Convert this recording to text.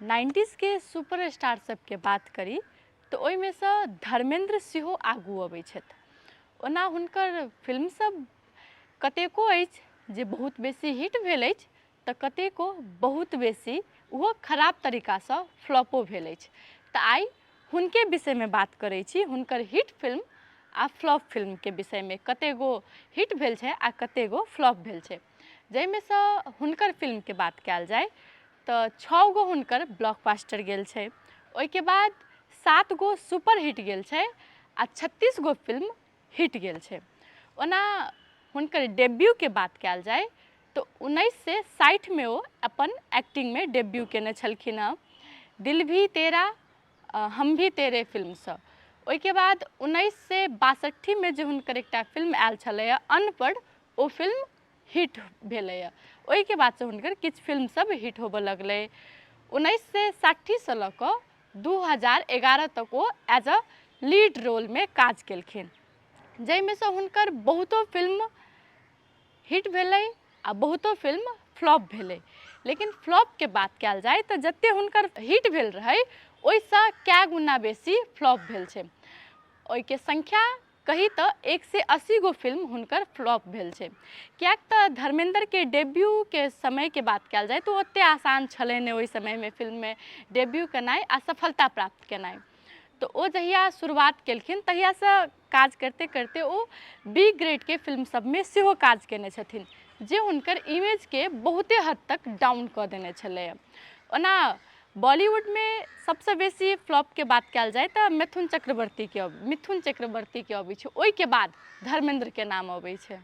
90s के superstar सबके बात करी तो ओहि में से धर्मेंद्र सेहो आगू अबै छथि। ओना हुनकर फिल्म सब कतेको अछि जे बहुत बेसी हिट भेल अछि तऽ कतेको बहुत बेसी ओहो खराब तरीका से फ्लॉपो भेल अछि। तऽ आइ हुनके विषय में बात करै छी, हुनकर हिट फिल्म आ फ्लॉप फिल्म के विषय में कतेगो हिट भेल छै आ कतेगो फ्लॉप भेल छै। जाहिमे से हुनकर फिल्म के बात कयल जाय तऽ 6 गो हुनकर ब्लॉकबस्टर गेल छै, ओहिके बाद 7 गो सुपर हिट गेल छै आ 36 गो फिल्म हिट गेल छै। ओना हुनकर डेब्यू के बात कयल जाय तो 1960 में वो अपन एक्टिंग में डेब्यू केने छलखिन हँ, दिल भी तेरा हम भी तेरे फिल्म से। ओहिके बाद 1962 में जो हुनकर एकटा फिल्म आयल छलैया अनपढ़, ओ फिल्म हिट भेलैया। ओहिके बाद से हुनकर किछु फिल्म सब हिट होबऽ लगलै। 1960 से लऽ कऽ 2011 तक वो एज अ लीड रोल में काज केलखिन, जाहिमे से हुनकर बहुतो फिल्म हिट भेलै आ बहुतो फिल्म फ्लॉप भेलै। लेकिन फ्लॉप के बात कयल जाय तऽ जते हुनकर हिट भेल रहै ओहिसँ कए गुना बेसी फ्लॉप भेल छै। ओहिके संख्या कही तऽ 180 गो फिल्म हुनकर फ्लॉप भेल छै। किएक तऽ धर्मेंद्र के डेब्यू के समय के बात कयल जाय तो ओते आसान छलै नहि ओहि समय में फिल्म में डेब्यू केनाइ आ सफलता प्राप्त केनाइ। तो ओ जहिया शुरुआत केलखिन तहिया से काज करते करते ओ बी ग्रेड के फिल्म सब में सेहो काज केने छथिन, जे हुनकर इमेज के बहुते हद तक डाउन कऽ देने छलै। ओना बॉलीवुड में सबसे बेसी फ्लॉप के बात कयल जाय तऽ मिथुन चक्रवर्ती के अबै छै, ओहिके बाद धर्मेंद्र के नाम अबै छै।